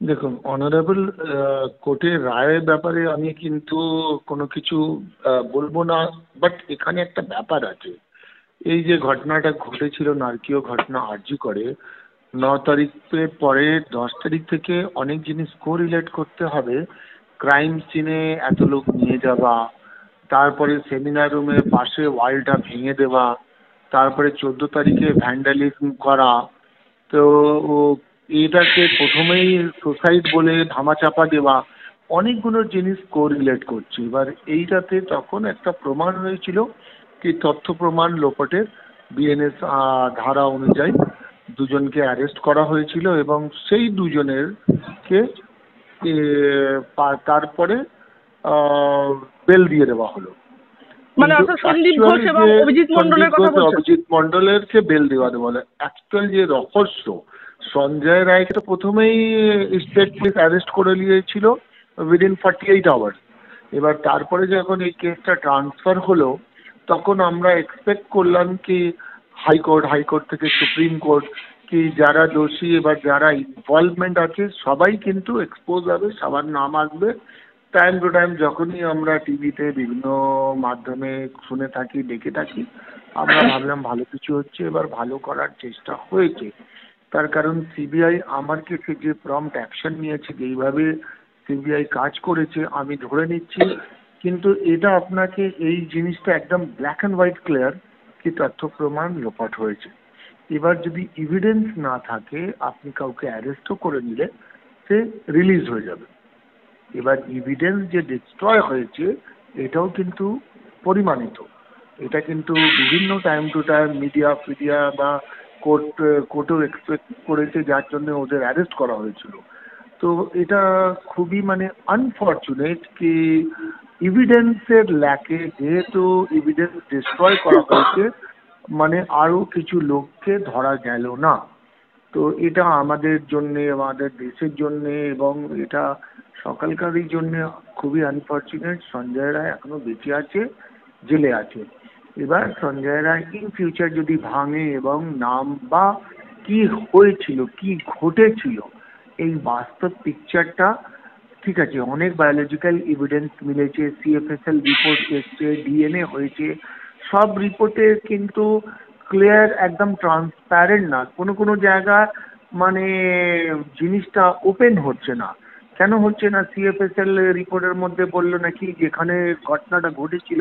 দেখুন, অনারেবল কোর্টের রায়ের ব্যাপারে আমি কিন্তু কোনো কিছু বলবো না। বাট এখানে একটা ব্যাপার আছে। এই যে ঘটনাটা ঘটেছিল, নারকীয় ঘটনা আরজি করে, 9 তারিখের পরে 10 তারিখ থেকে অনেক জিনিস কোরিলেট করতে হবে। ক্রাইম সিনে এত লোক নিয়ে যাওয়া, তারপরে সেমিনার রুমের পাশে ওয়ালটা ভেঙে দেওয়া, তারপরে 14 তারিখে ভ্যান্ডালিজম করা। তো এটাকে প্রথমেই সুসাইড বলে ধামাচাপা দেওয়া, অনেকগুলো জিনিস কোরিলেট করছে। এবার এইটাতে তখন একটা প্রমাণ হয়েছিল কি তথ্য প্রমাণ লোপাটের বিএনএস ধারা অনুযায়ী দুজনকে অ্যারেস্ট করা হয়েছিল এবং সেই দুজনের কে তারপরে বেল দিয়ে দেওয়া হলো। মানে কিন্তু অর্থাৎ সন্দীপ অ্যাকচুয়াল ঘোষ এবং যে অভিজিৎ সন্দীপ মন্ডলের কথা ঘোষ বলছেন? অভিজিৎ মন্ডলেরকে বেল দেওয়া বলে, অ্যাকচুয়াল যে রহস্য, সঞ্জয় রায়কে তো প্রথমেই স্টেট পুলিশ অ্যারেস্ট করে নিয়েছিল উইদিন 48 আওয়ার্স। এবার তারপরে যখন এই কেসটা ট্রান্সফার হলো, তখন আমরা এক্সপেক্ট করলাম কি হাইকোর্ট থেকে সুপ্রিম কোর্ট কি যারা দোষী এবার যারা ইনভলভমেন্ট আছে সবাই কিন্তু এক্সপোজ হবে, সবার নাম আসবে। টাইম টু টাইম যখনই আমরা টিভিতে বিভিন্ন মাধ্যমে শুনে থাকি, দেখে থাকি, আমরা ভাবলাম ভালো কিছু হচ্ছে, এবার ভালো করার চেষ্টা হয়েছে। তার কারণ সিবিআই আমার কেসে যে প্রম্পট অ্যাকশন নিয়েছে, যেইভাবে সিবিআই কাজ করেছে আমি ধরে নিচ্ছি। কিন্তু এটা আপনাকে এই জিনিসটা একদম ব্ল্যাক অ্যান্ড হোয়াইট ক্লিয়ার কি তথ্য প্রমাণ লোপাট হয়েছে। এবার যদি এভিডেন্স না থাকে, আপনি কাউকে অ্যারেস্টও করে নিলে সে রিলিজ হয়ে যাবে। এবার এভিডেন্স যে ডিস্ট্রয় হয়েছে এটাও কিন্তু পরিমাণিত। এটা কিন্তু বিভিন্ন টাইম টু টাইম মিডিয়া বা কোর্টেও এক্সপেক্ট করেছে, যার জন্য ওদের অ্যারেস্ট করা হয়েছিল। তো এটা খুবই মানে আনফর্চুনেট কি এভিডেন্সের ল্যাকে যেহেতু এভিডেন্স ডিস্ট্রয় করা হয়েছে, মানে আরও কিছু লোককে ধরা গেল না। তো এটা আমাদের জন্যে, আমাদের দেশের জন্যে এবং এটা সকালকারই জন্যে খুবই আনফর্চুনেট। সঞ্জয় রায় এখনো বেঁচে আছে, জেলে আছে। এবার সঞ্জয় রায় ইন ফিউচার যদি ভাঙে এবং নাম বা কি হয়েছিল, কি ঘটেছিল, এই বাস্তব পিকচারটা, ঠিক আছে, অনেক বায়োলজিক্যাল এভিডেন্স মিলেছে, সিএফএসএল রিপোর্ট এসছে, ডিএনএ হয়েছে, সব রিপোর্টে কিন্তু ক্লিয়ার, একদম ট্রান্সপ্যারেন্ট না। কোনো কোনো জায়গায় মানে জিনিসটা ওপেন হচ্ছে না। কেন হচ্ছে না? সিএফএসএল রিপোর্টের মধ্যে বললো নাকি যেখানে ঘটনাটা ঘটেছিল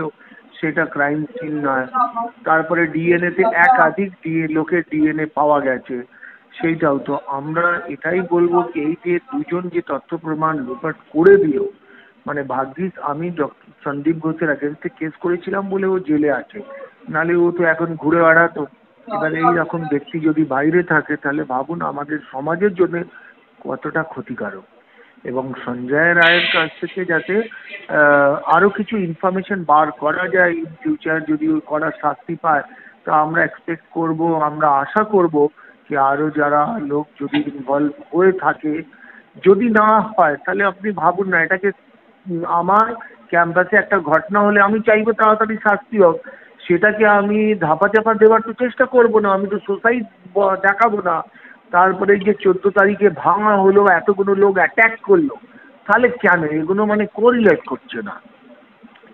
সেটা ক্রাইম সিন নয়। তারপরে ডিএনএতে একাধিক লোকের ডিএনএ পাওয়া গেছে, সেইটাও তো। আমরা এটাই বলবো কি এই যে দুজন যে তথ্য প্রমাণ লোপাট করে দিল, মানে ভাগ্যিস আমি সন্দীপ ঘোষের এগেনস্টে কেস করেছিলাম বলে ও জেলে আছে, নালে ও তো এখন ঘুরে বেড়াতো। এবার এইরকম ব্যক্তি যদি বাইরে থাকে তাহলে ভাবুন আমাদের সমাজের জন্য কতটা ক্ষতিকারক। এবং সঞ্জয় রায়ের কাছ থেকে যাতে আরও কিছু ইনফরমেশন বার করা যায় ইন ফিউচার, যদি ওই কড়া শাস্তি পায়, তা আমরা এক্সপেক্ট করব, আমরা আশা করব যে আরও যারা লোক যদি ইনভলভ হয়ে থাকে, যদি না হয় তাহলে আপনি ভাবুন না, এটাকে আমার ক্যাম্পাসে একটা ঘটনা হলে আমি চাইবো তাড়াতাড়ি শাস্তি হোক। সেটাকে আমি ধাপাচাপা দেওয়ার তো চেষ্টা করব না, আমি তো সোসাইড দেখাবো না। তারপরে যে 14 তারিখে ভাঙা হলো, এতগুলো লোক অ্যাটাক করলো, তাহলে কেন এগুলো মানে কোরিলেট করছে না,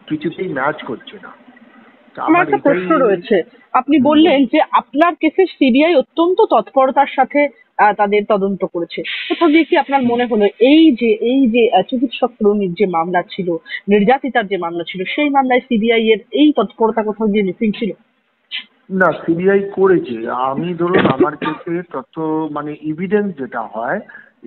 কিছুতেই ম্যাচ করছে না। তো আমার আমার একটা এটাই। প্রশ্ন রয়েছে। আপনি হুম, বললেন বলুন। যে আপনার কেসে সিবিআই অত্যন্ত তৎপরতার সাথে তাদের তদন্ত করেছে। কোথাও গিয়ে কি আপনার মনে হলো এই যে চিকিৎসক তরুণীর যে মামলা ছিল, নির্যাতিতার যে মামলা ছিল, সেই মামলায় সিবিআই এর এই তৎপরতা কোথাও গিয়ে মিসিং ছিল? না, সিবিআই করেছে। আমি ধরুন আমার কেসে তথ্য মানে এভিডেন্স যেটা হয়,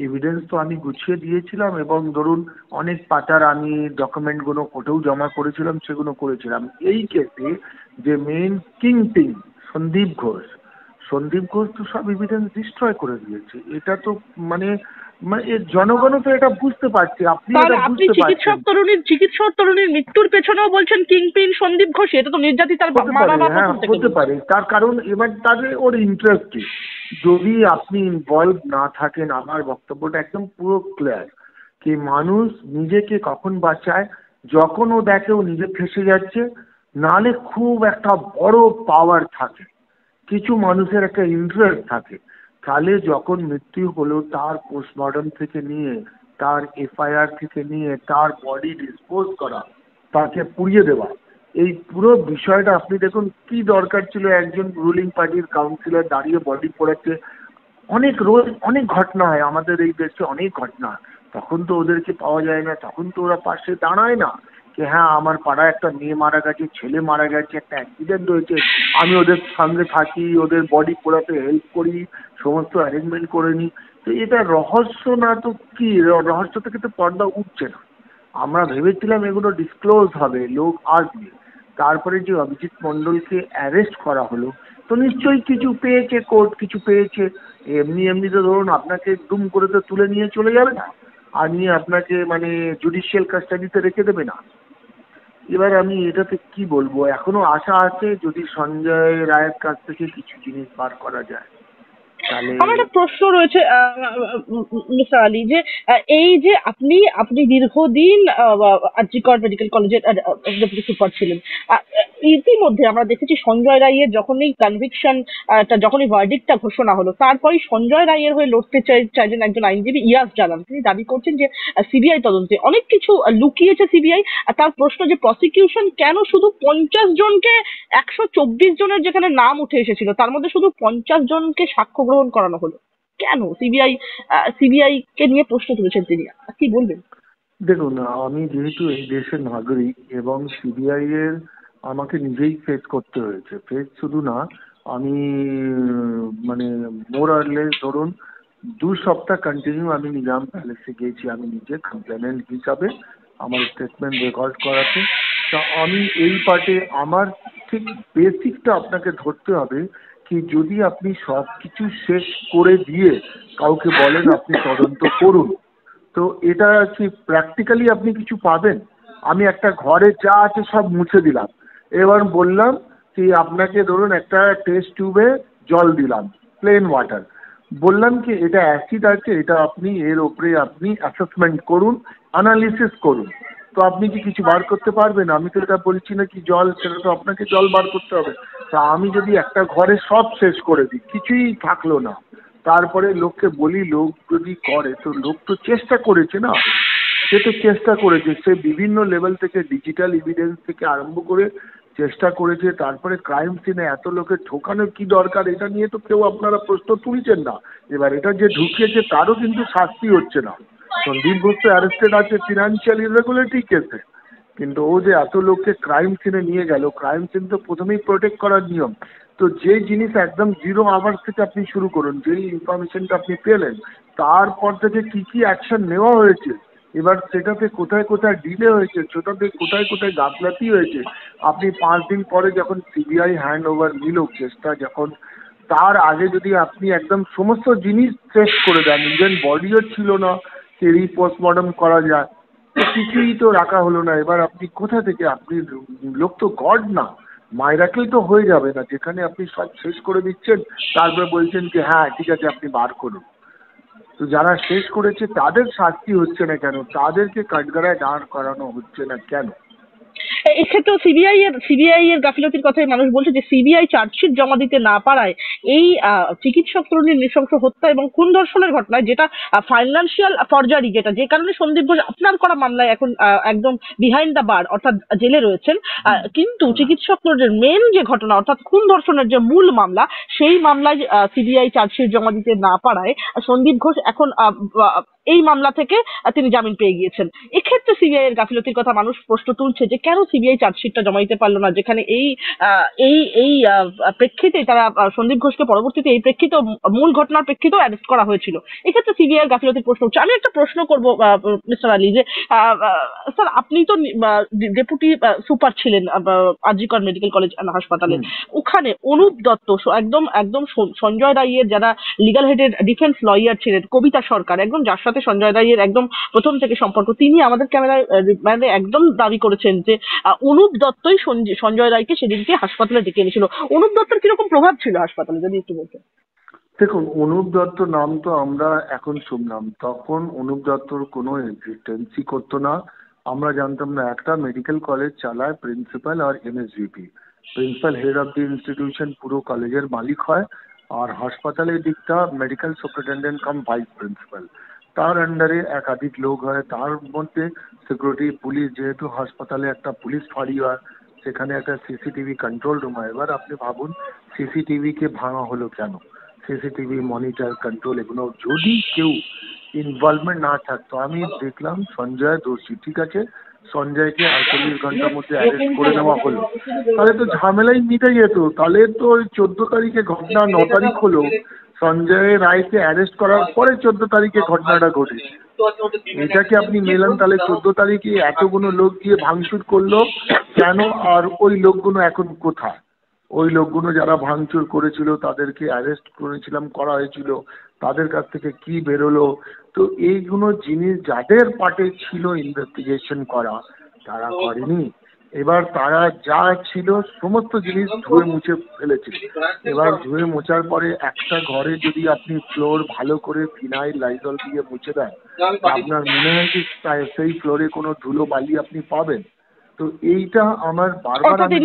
এভিডেন্স তো আমি গুছিয়ে দিয়েছিলাম এবং ধরুন অনেক পাতার আমি ডকুমেন্টগুলো কোর্টেও জমা করেছিলাম, সেগুলো করেছিলাম। এই কেসে যে মেইন কিংপিন সন্দীপ ঘোষ তো সব এভিডেন্স ডিস্ট্রয় করে দিয়েছে। এটা তো মানে মানে এর জনগণও তো এটা বুঝতে পারছে, আপনিও তাহলে এটা আপনি বুঝতে পারছেন। চিকিৎসক তরুণীর মৃত্যুর পেছনেও বলছেন কিংপিন সন্দীপ ঘোষ? এটা তো নির্যাতিতার হতে মা পারে, বাবা হ্যাঁ প্রথম থেকে হতে বলছে। পারে। তার কারণ এবার তাদের ওর ইন্টারেস্ট, যদি আপনি ইনভলভ না থাকেন, আমার বক্তব্যটা একদম পুরো ক্লিয়ার কি মানুষ নিজেকে কখন বাঁচায়, যখন ও দেখে ও নিজে ফেঁসে যাচ্ছে, নালে খুব একটা বড় পাওয়ার থাকে, কিছু মানুষের একটা ইন্টারেস্ট থাকে, তাহলে যখন মৃত্যু হলো তার পোস্টমর্টম থেকে নিয়ে, তার এফআইআর থেকে নিয়ে, তার বডি ডিসপোজ করা, তাকে পুড়িয়ে দেওয়া, এই পুরো বিষয়টা আপনি দেখুন কি দরকার ছিল একজন রুলিং পার্টির কাউন্সিলর দাঁড়িয়ে বডি পোড়াচ্ছে। অনেক রোজ অনেক ঘটনা হয় আমাদের এই দেশে, অনেক ঘটনা। তখন তো ওদেরকে পাওয়া যায় না, তখন তো ওরা পাশে দাঁড়ায় না যে হ্যাঁ আমার পাড়ায় একটা মেয়ে মারা গেছে, ছেলে মারা গেছে, একটা অ্যাক্সিডেন্ট হয়েছে, আমি ওদের সঙ্গে থাকি, ওদের বডি পোড়াতে হেল্প করি, সমস্ত অ্যারেঞ্জমেন্ট করে নিই। তো এটা রহস্য না তো কি, রহস্য থেকে তো পর্দা উঠছে না। আমরা ভেবেছিলাম এগুলো ডিসক্লোজ হবে, লোক আসবে। তারপরে যে অভিজিৎ মণ্ডলকে অ্যারেস্ট করা হলো, তো নিশ্চয়ই কিছু পেয়েছে, কোর্ট কিছু পেয়েছে। এমনি এমনি তো ধরুন আপনাকে দুম করে তো তুলে নিয়ে চলে যাবে না, আর নিয়ে আপনাকে মানে জুডিশিয়াল কাস্টাডিতে রেখে দেবে না। এবার আমি এটাতে কি বলবো, এখনো আশা আছে যদি সঞ্জয় রায়ের কাছ থেকে কিছু জিনিস বার করা যায় তাহলে। আমার একটা প্রশ্ন রয়েছে মিস্টার আলী, যে এই যে আপনি আপনি দীর্ঘদিন আরজিকর মেডিকেল কলেজের ডেপুটি সুপার ছিলেন। ইতিমধ্যে আমরা দেখেছি সঞ্জয় রায়ের যখনই কনভিকশন, যখনই ভার্ডিক্টটা ঘোষণা হলো, তারপরেই সঞ্জয় রায়ের হয়ে লড়তে চাইছেন একজন আইনজীবী ইয়াস জালান। তিনি দাবি করছেন যে সিবিআই তদন্তে অনেক কিছু লুকিয়েছে সিবিআই। তার প্রশ্ন যে প্রসিকিউশন কেন শুধু 50 জনকে, 124 জনের যেখানে নাম উঠে এসেছিল তার মধ্যে শুধু 50 জনকে সাক্ষ্য গ্রহণ করানো হলো, কেন? সিবিআই কে নিয়ে প্রশ্ন তুলেছেন তিনি, কি বলবেন? দেখুন, আমি যেহেতু এই দেশের নাগরিক এবং সিবিআই এর আমাকে নিজেই ফেস করতে হয়েছে, ফেস শুধু না, আমি মানে মোর আর লেস ধরুন 2 সপ্তাহ কন্টিনিউ আমি নিজাম প্যালেসে গিয়েছি, আমি নিজে কমপ্লেনেন্ট হিসাবে আমার স্টেটমেন্ট রেকর্ড করাতে। তা আমি এই পার্টে আমার ঠিক বেসিকটা আপনাকে ধরতে হবে কি, যদি আপনি সব কিছু শেষ করে দিয়ে কাউকে বলেন আপনি তদন্ত করুন, তো এটা কি প্র্যাকটিক্যালি আপনি কিছু পাবেন? আমি একটা ঘরে যা আছে সব মুছে দিলাম, এবার বললাম কি আপনাকে ধরুন একটা টেস্ট টিউবে জল দিলাম, প্লেন ওয়াটার, বললাম কি এটা অ্যাসিড আছে, এটা আপনি এর ওপরে আপনি অ্যাসেসমেন্ট করুন, অ্যানালিসিস করুন। তো আপনি কি কিছু বার করতে পারবেন? আমি তো এটা বলছি না কি জল, সেটা তো আপনাকে জল বার করতে হবে। তা আমি যদি একটা ঘরে সব শেষ করে দিই, কিছুই থাকলো না, তারপরে লোককে বলি, লোক যদি করে তো লোক তো চেষ্টা করেছে না, সে তো চেষ্টা করেছে, সে বিভিন্ন লেভেল থেকে ডিজিটাল এভিডেন্স থেকে আরম্ভ করে চেষ্টা করেছে। তারপরে ক্রাইম সিনে এত লোকের ঠোকানোর কি দরকার, এটা নিয়ে তো কেউ আপনারা প্রশ্ন তুলছেন না। এবার এটা যে ঢুকিয়েছে তারও কিন্তু শাস্তি হচ্ছে না। সন্দীপ ঘোষ তো অ্যারেস্টেড আছে ফিনান্সিয়াল ইরেগুলারিটি কেসে, কিন্তু ও যে এত লোককে ক্রাইম সিনে নিয়ে গেল, ক্রাইম সিন তো প্রথমেই প্রোটেক্ট করার নিয়ম। তো যে জিনিস একদম 0 আওয়ার্স থেকে আপনি শুরু করুন, যেই ইনফরমেশনটা আপনি পেলেন তারপর থেকে কি কি অ্যাকশন নেওয়া হয়েছে, এবার সেটাতে কোথায় কোথায় ডিলে হয়েছে, সেটাতে কোথায় কোথায় গাফলাতি হয়েছে, আপনি 5 দিন পরে যখন সিবিআই হ্যান্ড ওভার নিল কেসটা যখন, তার আগে যদি আপনি একদম সমস্ত জিনিস টেস্ট করে দেন, ইভেন বডিও ছিল না যে রিপোস্টমর্টম করা যায়, তো কিছুই তো রাখা হলো না। এবার আপনি কোথা থেকে, আপনি লোক তো গড না, মাইরাকেল তো হয়ে যাবে না যেখানে আপনি সব শেষ করে দিচ্ছেন তারপরে বলছেন যে হ্যাঁ ঠিক আছে আপনি বার করুন। তো যারা শেষ করেছে তাদের শাস্তি হচ্ছে না কেন, তাদেরকে কাঠগড়ায় দাঁড় করানো হচ্ছে না কেন? এক্ষেত্রেও সিবিআই এর গাফিলতির কথাই মানুষ বলছে, যে সিবিআই চার্জশিট জমা দিতে না পারায় এই চিকিৎসক তরুণীর নৃশংস হত্যা এবং খুন ধর্ষণের ঘটনায়, যেটা ফাইন্যান্সিয়াল ফরজারি, যেটা যে কারণে সন্দীপ ঘোষ আপনার করা মামলায় এখন একদম বিহাইন্ড দ্য বার অর্থাৎ জেলে রয়েছেন, কিন্তু চিকিৎসক তরুণীর মেন যে ঘটনা অর্থাৎ খুন ধর্ষণের যে মূল মামলা, সেই মামলায় সিবিআই চার্জশিট জমা দিতে না পারায় সন্দীপ ঘোষ এখন এই মামলা থেকে তিনি জামিন পেয়ে গিয়েছেন। এক্ষেত্রে সিবিআই এর গাফিলতির কথা মানুষ প্রশ্ন তুলছে যে কেন সিবিআই চার্জশিটটা জমা দিতে পারলো না, যেখানে এই প্রেক্ষিতে তারা সন্দীপ ঘোষকে পরবর্তীতে এই প্রেক্ষিতে মূল ঘটনার প্রেক্ষিতেও অ্যারেস্ট করা হয়েছিল। এক্ষেত্রে সিবিআই এর গাফিলতির প্রশ্ন উঠছে। আমি একটা প্রশ্ন করবো মিস্টার আলী, যে স্যার আপনি তো ডেপুটি সুপার ছিলেন আরজিকর মেডিকেল কলেজ হাসপাতালে, ওখানে অনুপ দত্ত, একদম একদম সঞ্জয় রায়ের যারা লিগাল হেডের ডিফেন্স লয়ার ছিলেন, কবিতা সরকার, একদম যার সাথে সঞ্জয় রায়ের একদম প্রথম থেকে সম্পর্ক, তিনি আমাদের ক্যামেরায় মানে একদম দাবি করেছেন যে অনুপ দত্তই সঞ্জয় রায়কে সেদিনকে হাসপাতালে ডেকে এনেছিল। অনুপ দত্তর কিরকম প্রভাব ছিল হাসপাতালে, যদি একটু বলতেন। দেখুন, অনুপ দত্ত নাম তো আমরা এখন শুনলাম, তখন অনুপ দত্তর কোনো এক্সিস্টেন্সই করতো না। আমরা জানতাম না, একটা মেডিকেল কলেজ চালায় প্রিন্সিপাল আর MSVP, principal head of the institution পুরো কলেজের মালিক হয়, আর হাসপাতালের দিকটা medical superintendent cum vice principal, তার আন্ডারে একাধিক লোক হয়, তার মধ্যে সিকিউরিটি পুলিশ, যেহেতু হাসপাতালে একটা পুলিশ ফাঁড়ি হয়, সেখানে একটা সিসিটিভি কন্ট্রোল রুম হয়। এবার আপনি ভাবুন সিসিটিভি কে ভাঙা হলো কেন, সিসিটিভি মনিটর কন্ট্রোল এগুলো যদি কেউ ইনভলভমেন্ট না থাকতো। আমি দেখলাম সঞ্জয় দোষী, ঠিক আছে, সঞ্জয়কে 48 ঘন্টার মধ্যে অ্যারেস্ট করে নেওয়া হলো, তাহলে তো ঝামেলাই মিটে যেত। তাহলে তো 14 তারিখে ঘটনা, 9 তারিখ হলো, সঞ্জয় রায়কে অ্যারেস্ট করার পরে 14 তারিখে ঘটনাটা ঘটেছে। এটাকে আপনি মেলান, তাহলে 14 তারিখে এতগুলো লোক গিয়ে ভাঙচুর করলো কেন, আর ওই লোকগুলো এখন কোথায়? ওই লোকগুলো যারা ভাঙচুর করেছিল তাদেরকে অ্যারেস্ট করা হয়েছিল, তাদের কাছ থেকে কি বেরোলো? তো এইগুলো জিনিস যাদের পার্টে ছিল ইনভেস্টিগেশন করা, তারা করেনি। এবার তারা যা ছিল সমস্ত জিনিস ধুয়ে মুছে ফেলেছে। এবার ধুয়ে মোছার পরে একটা ঘরে যদি আপনি ফ্লোর ভালো করে ফিনাইল লাইজল দিয়ে মুছে দেন, আপনার মনে হয় কি সেই ফ্লোরে কোনো ধুলো বালি আপনি পাবেন? তো এইটা আমার বারবার আমি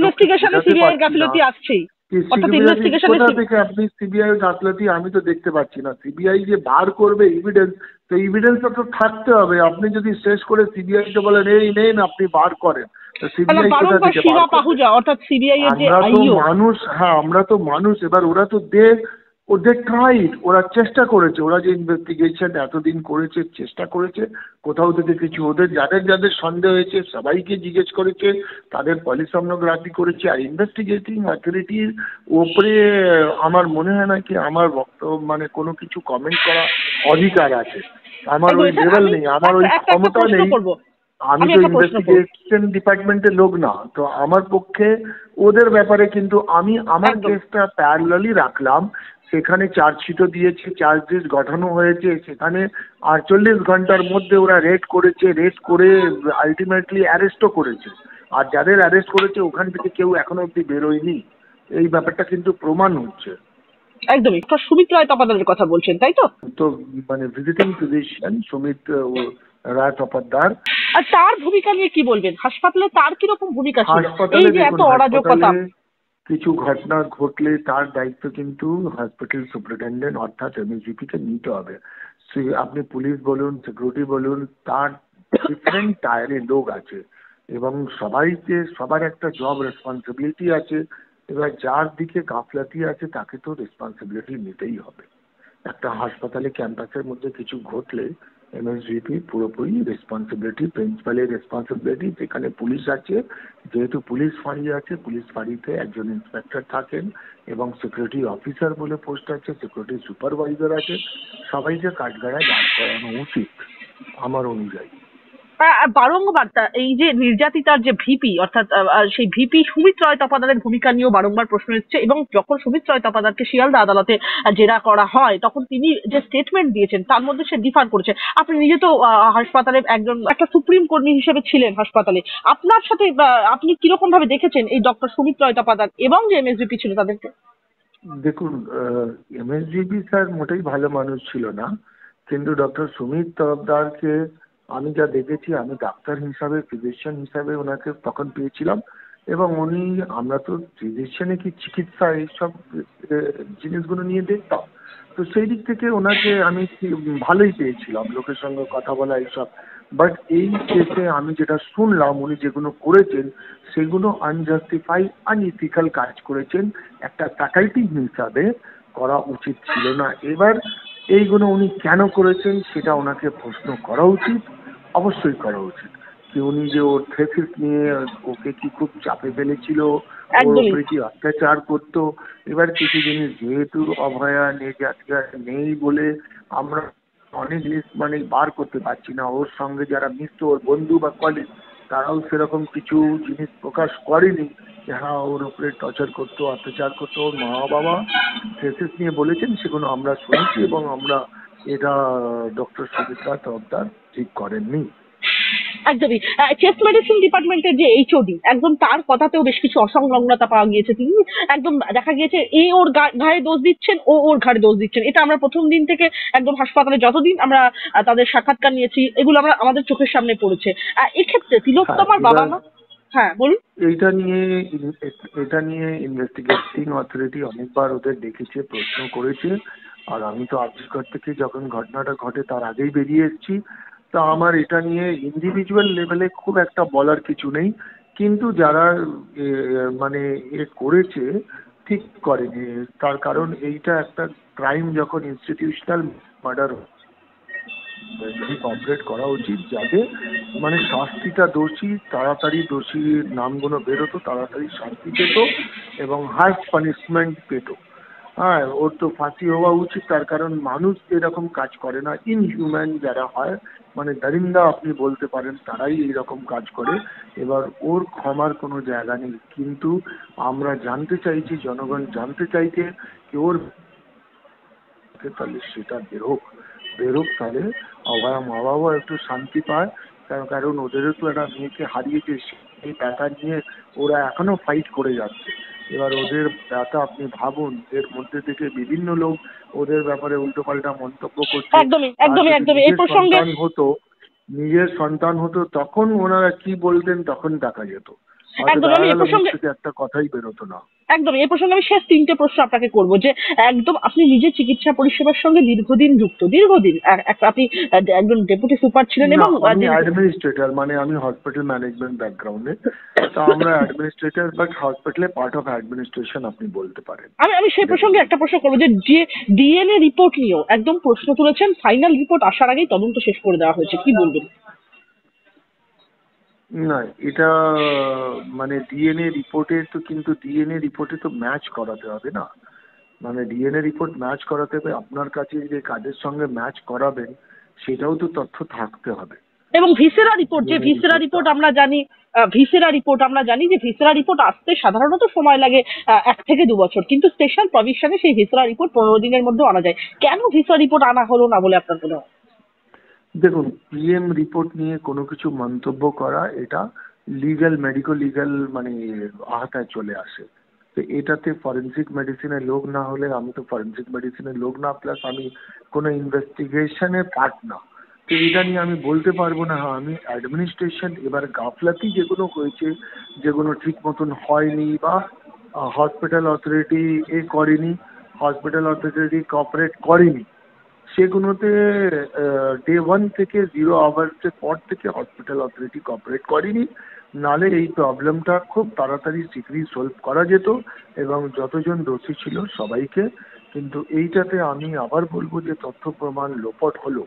কোথা থেকে আপনি সিবিআই গাফলতি আমি তো দেখতে পাচ্ছি না। সিবিআই যে বার করবে এভিডেন্স, তো এভিডেন্সটা তো থাকতে হবে। আপনি যদি শেষ করে সিবিআই কে বলেন এই নেন আপনি বার করেন, তো সিবিআই কোথা থেকে বার করবে? আমরা তো মানুষ, হ্যাঁ আমরা তো মানুষ। এবার ওরা তো ওদের ট্রাইড, ওরা চেষ্টা করেছে, ওরা যে ইনভেস্টিগেশন এতদিন করেছে, চেষ্টা করেছে, কোথাও থেকে কিছু ওদের যাদের যাদের সন্দেহ হয়েছে সবাইকে জিজ্ঞেস করেছে, তাদের পলিসমনোগ্রাফি করেছে। আর ইনভেস্টিগেটিং অথরিটির ওপরে আমার মনে হয় না কি আমার মানে কোনো কিছু কমেন্ট করা অধিকার আছে। আমার ওই লেভেল নেই, আমার ওই ক্ষমতা নেই। আমি তো ইনভেস্টিগেশন ডিপার্টমেন্টের লোক না, তো আমার পক্ষে ওদের ব্যাপারে কিন্তু আমি আমার কেসটা প্যারালালি রাখলাম। সেখানে চার্জশিটও দিয়েছে, চার্জশিট গঠানো হয়েছে, সেখানে 48 ঘন্টার মধ্যে ওরা রেড করেছে, রেড করে আলটিমেটলি অ্যারেস্টও করেছে। আর যাদের অ্যারেস্ট করেছে ওখান থেকে কেউ এখনো অব্দি বেরোয়নি, এই ব্যাপারটা কিন্তু প্রমাণ হচ্ছে। একদমই। সুমিত রায় তপাদারের কথা বলছেন তাই তো? তো মানে ভিজিটিং ফিজিশিয়ান সুমিত রায় তপাদার। আর তার ভূমিকা নিয়ে কি বলবেন? হাসপাতালে তার কিরকম ভূমিকা ছিল? এই যে এত অরাজকতা, কিছু ঘটনা ঘটলে তার দায়িত্ব কিন্তু হসপিটাল সুপারিনটেন্ডেন্ট অর্থাৎ এমএসভিপি কে নিতে হবে। আপনি পুলিশ বলুন, সিকিউরিটি বলুন, তার ডিফারেন্ট টায়ারে লোক আছে এবং সবার একটা জব রেসপন্সিবিলিটি আছে। এবার যার দিকে গাফলাতি আছে তাকে তো রেসপন্সিবিলিটি নিতেই হবে। একটা হাসপাতালে ক্যাম্পাসের মধ্যে কিছু ঘটলে এমএসভিপি পুরোপুরি রেসপন্সিবিলিটি, প্রিন্সিপালের রেসপন্সিবিলিটি। যেখানে পুলিশ আছে, যেহেতু পুলিশ ফাঁড়ি আছে, পুলিশ ফাঁড়িতে একজন ইন্সপেক্টর থাকেন এবং সিকিউরিটি অফিসার বলে পোস্ট আছে, সিকিউরিটি সুপারভাইজার আছে, সবাইকে কাঠগড়ায় দাঁড় করানো উচিত আমার অনুযায়ী। বারংবার এই যে নির্যাতিতার যে ভিপি অর্থাৎ সেই ভিপি সুমিত রায় তপাদারের ভূমিকা নিয়েও বারংবার প্রশ্ন এসেছে এবং যখন সুমিত রায় তপাদারকে শিয়ালদা আদালতে জেরা করা হয় তখন তিনি যে স্টেটমেন্ট দিয়েছেন তার মধ্যে সে ডিফার করেছে। আপনি নিজে তো হাসপাতালে একটা সুপ্রিম কর্মী হিসেবে ছিলেন হাসপাতালে, আপনার সাথে আপনি কিরকম ভাবে দেখেছেন এই ডক্টর সুমিত রায় তপাদার এবং যে এমএসভিপি ছিল তাদেরকে? দেখুন, এমএসভিপি স্যার মোটেই ভালো মানুষ ছিল না, কিন্তু ডক্টর সুমিত তরফদারকে আমি যা দেখেছি, আমি ডাক্তার হিসাবে, ফিজিশিয়ান হিসাবে ওনাকে তখন পেয়েছিলাম এবং আমরা তো ফিজিশিয়ানে কি চিকিৎসা এইসব জিনিসগুলো নিয়ে দেখতাম, তো সেই দিক থেকে ওনাকে আমি ভালোই পেয়েছিলাম, লোকের সঙ্গে কথা বলা এইসব। বাট এই কেসে আমি যেটা শুনলাম উনি যেগুলো করেছেন সেগুলো আনজাস্টিফাই, আনইথিক্যাল কাজ করেছেন, একটা ফ্যাকাল্টি হিসাবে করা উচিত ছিল না। এবার এইগুলো উনি কেন করেছেন সেটা ওনাকে প্রশ্ন করা উচিত, অবশ্যই করা উচিত। কি উনি যে ওর থিসিস নিয়ে ওকে কি খুব চাপে ফেলেছিল, ওর উপরে কি অত্যাচার করতো। এবার কিছু জিনিস যেহেতু অভয়া নেই বলে আমরা অনেক জিনিস মানে বার করতে পারছি না। ওর সঙ্গে যারা মিশতো, ওর বন্ধু বা কলিগ, তারাও সেরকম কিছু জিনিস প্রকাশ করেনি যে হ্যাঁ ওর উপরে টর্চার করতো, অত্যাচার করতো। ওর মা বাবা থিসিস নিয়ে বলেছেন, সেগুলো আমরা শুনেছি এবং আমরা এটা ডক্টর সুমিত্রা তরফদার ঠিক করেননি। একদমই। চেস্ট মেডিসিন ডিপার্টমেন্টের যে এইচওডি একদম তার কথাতেও বেশ কিছু অসংলগ্নতা পাওয়া গিয়েছে। তিনি একদম দেখা গিয়েছে ওর ঘাড়ে দোষ দিচ্ছেন, ওর ঘাড়ে দোষ দিচ্ছেন। এটা আমরা প্রথম দিন থেকে একদম হাসপাতালে যতদিন আমরা তাদের সাক্ষাৎকার নিয়েছি এগুলো আমাদের চোখের সামনে পড়েছে। এক্ষেত্রে তিলোত্তমার বাবা মা হ্যাঁ বলুন। এটা নিয়ে ইনভেস্টিগেটিং অথরিটি অনেকবার ওদের ডেকেছে, প্রশ্ন করেছে। আর আমি তো আর্যিকর থেকে যখন ঘটনাটা ঘটে তার আগেই বেরিয়ে এসেছি। তা আমার এটা নিয়ে ইন্ডিভিজুয়াল লেভেলে খুব একটা বলার কিছু নেই, কিন্তু যারা মানে করেছে ঠিক করেনি। তার কারণ এইটা একটা ক্রাইম, যখন ইনস্টিটিউশনাল মার্ডার কপারেট করা উচিত, যাতে মানে শাস্তিটা তাড়াতাড়ি দোষীর নামগুলো বেরোতো, তাড়াতাড়ি শাস্তি পেত এবং হার্শ পানিশমেন্ট পেত। হ্যাঁ, ওর তো ফাঁসি হওয়া উচিত। তার কারণ মানুষ এরকম কাজ করে না, ইনহিউম্যান যারা হয়, মানে দারিন্দা আপনি বলতে পারেন, তারাই এইরকম কাজ করে। এবার ওর ক্ষমার কোনো জায়গা নেই। কিন্তু আমরা জানতে চাইছি, জনগণ জানতে চাইছে যে ওর তাহলে সেটা বেরোক, তাহলে অভয়া মা বাবা একটু শান্তি পায়। কারণ ওদেরও তো একটা মেয়েকে হারিয়েছে, সেই ব্যথা নিয়ে ওরা এখনো ফাইট করে যাচ্ছে। এবার ওদের ব্যথা আপনি ভাবুন, এর মধ্যে থেকে বিভিন্ন লোক ওদের ব্যাপারে উল্টোপাল্টা মন্তব্য করছে। একদমই আর একদমই যদি একদমই এই প্রসঙ্গে নিজের সন্তান হতো তখন ওনারা কি বলতেন তখন দেখা যেত। হয়তো একদম দেখা আমি এ গেল মুখ প্রসঙ্গে থেকে একটা কথাই বেরোতো না। একদম এই প্রসঙ্গে আমি শেষ 3টে প্রশ্ন আপনাকে করব যে একদম আপনি নিজে চিকিৎসা পরিষেবার সঙ্গে দীর্ঘদিন যুক্ত, দীর্ঘদিন আপনি একজন ডেপুটি সুপার ছিলেন না, এবং আমি অ্যাডমিনিস্ট্রেটর, মানে আমি হসপিটাল ম্যানেজমেন্ট ব্যাকগ্রাউন্ডে। তা আমরা অ্যাডমিনিস্ট্রেটর, বাট হসপিটালে পার্ট অফ অ্যাডমিনিস্ট্রেশন আপনি বলতে পারেন। আমি আমি সেই প্রসঙ্গে একটা প্রশ্ন করবো যে ডিএনএ রিপোর্ট নিয়েও একদম প্রশ্ন তুলেছেন, ফাইনাল রিপোর্ট আসার আগেই তদন্ত শেষ করে দেওয়া হয়েছে, কি বলবেন? না, এটা মানে ডিএনএ রিপোর্টে তো ম্যাচ করাতে হবে না। মানে ডিএনএ রিপোর্ট ম্যাচ করাতে হবে, আপনার কাছে যে কাজের সঙ্গে ম্যাচ করাবেন সেটাও তো তথ্য থাকতে হবে। এবং ভিসেরা রিপোর্ট, যে ডিএনএ ভিসেরা রিপোর্টটা রিপোর্ট আমরা জানি, যে ভিসেরা রিপোর্ট আসতে সাধারণত সময় লাগে 1 থেকে 2 বছর, কিন্তু স্পেশাল প্রভিশনে সেই ভিসেরা রিপোর্ট 15 দিনের মধ্যে আনা যায়। কেন ভিসা রিপোর্ট আনা হলো না বলে আপনার মনে হয়? দেখুন, পিএম রিপোর্ট নিয়ে কোনো কিছু মন্তব্য করা এটা মেডিকো লিগ্যাল মানে আওতায় চলে আসে। তো এটাতে ফরেন্সিক মেডিসিনের লোক না হলে, আমি তো ফরেন্সিক মেডিসিনের লোক না, প্লাস আমি কোনো ইনভেস্টিগেশনের পার্ট না। তো এটা নিয়ে আমি বলতে পারবো না। হ্যাঁ, আমি অ্যাডমিনিস্ট্রেশন, এবার গাফলাতি যেগুলো হয়েছে, যেগুলো ঠিক মতন হয়নি বা হসপিটাল অথরিটি করেনি, হসপিটাল অথরিটি কোঅপারেট করেনি, সেগুলোতে ডে 1 থেকে 0 আওয়ার্সের পর থেকে হসপিটাল অথরিটি কোঅপারেট করেনি। নালে এই প্রবলেমটা খুব তাড়াতাড়ি শীঘ্রই সলভ করা যেত এবং যতজন দোষী ছিল সবাইকে। কিন্তু এইটাতে আমি আবার বলবো যে তথ্য প্রমাণ লোপট হলো।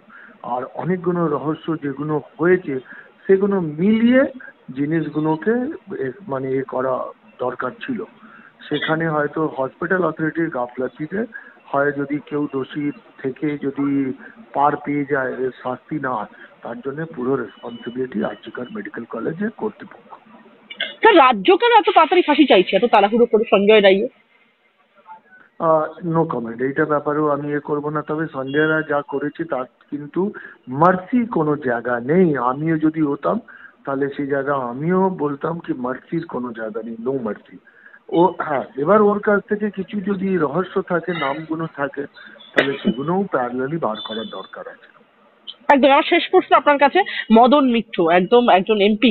আর অনেকগুলো রহস্য যেগুলো হয়েছে সেগুলো মিলিয়ে জিনিসগুলোকে মানে করা দরকার ছিল। সেখানে হয়তো হসপিটাল অথরিটির গাফলাতিতে হয়, যদি কেউ দোষী থেকে যদি পার পেয়ে যায়, এর শাস্তি না হয়, তার জন্য পুরো রেসপন্সিবিলিটি আর্যিকর মেডিকেল কলেজের কর্তৃপক্ষ। স্যার রাজ্য কেন এত তাড়াতাড়ি ফাঁসি চাইছে, এত তাড়াহুড়ো করে সঞ্জয় রায়? নো কমেন্ট, এইটা ব্যাপারেও আমি করবো না। তবে সঞ্জয় রায় যা করেছে তার কিন্তু মার্সি কোনো জায়গা নেই। আমিও যদি হতাম তাহলে সেই জায়গা আমিও বলতাম কি মার্সির কোনো জায়গা নেই, নো মার্সি। হ্যাঁ, এবার ওর কাছ থেকে কিছু যদি রহস্য থাকে, নামগুলো থাকে, তাহলে সেগুলোও প্যারালালি বার করার দরকার আছে। একদম আমার শেষ প্রশ্ন আপনার কাছে। মদন মিত্র একদম একজন এমপি,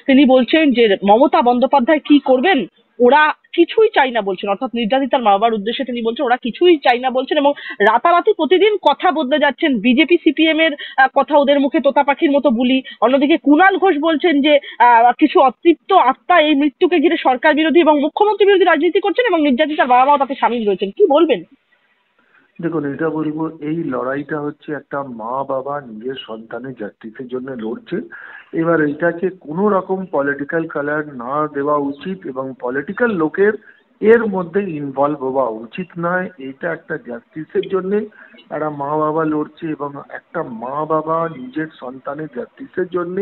তিনি বলছেন যে মমতা বন্দ্যোপাধ্যায় কি করবেন, ওরা কিছুই চাই না বলছেন, অর্থাৎ নির্যাতিতার মা বাবার উদ্দেশ্যে তিনি বলছেন ওরা কিছুই চাই না বলছেন, এবং রাতারাতি প্রতিদিন কথা বদলে যাচ্ছেন। বিজেপি সিপিএম এর কথা ওদের মুখে তোতা পাখির মতো বুলি। অন্যদিকে কুণাল ঘোষ বলছেন যে কিছু অতৃপ্ত আত্মা এই মৃত্যুকে ঘিরে সরকার বিরোধী এবং মুখ্যমন্ত্রী বিরোধী রাজনীতি করছেন, এবং নির্যাতিতার বাবা মাও তাতে সামিল রয়েছেন। কি বলবেন? দেখুন, এটা বলবো, এই লড়াইটা হচ্ছে একটা মা বাবা নিজের সন্তানের জাস্টিসের জন্য লড়ছে। এবার এটাকে কোনো রকম পলিটিক্যাল কালার না দেওয়া উচিত এবং পলিটিক্যাল লোকের এর মধ্যে ইনভলভ হওয়া উচিত নয়। এটা একটা জাস্টিসের জন্য একটা মা বাবা লড়ছে এবং একটা মা বাবা নিজের সন্তানের জাস্টিসের জন্য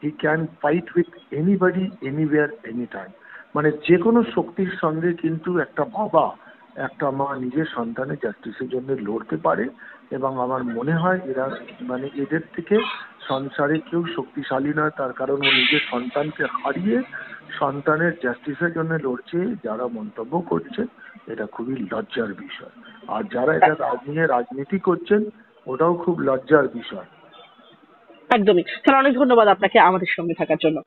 he can fight with anybody, anywhere, any time. মানে যে কোনো শক্তির সঙ্গে কিন্তু একটা বাবা, একটা মা নিজের সন্তানের জাস্টিসের জন্য লড়তে পারে। এবং আমার মনে হয় এরা মানে এদের থেকে সংসারে কেউ শক্তিশালী নয়। তার কারণ ও নিজের সন্তানকে হারিয়ে সন্তানের জাস্টিসের জন্য লড়ছে। যারা মন্তব্য করছে এটা খুবই লজ্জার বিষয়, আর যারা এটা নিয়ে রাজনীতি করছেন ওটাও খুব লজ্জার বিষয়। একদমই স্যার, অনেক ধন্যবাদ আপনাকে আমাদের সঙ্গে থাকার জন্য।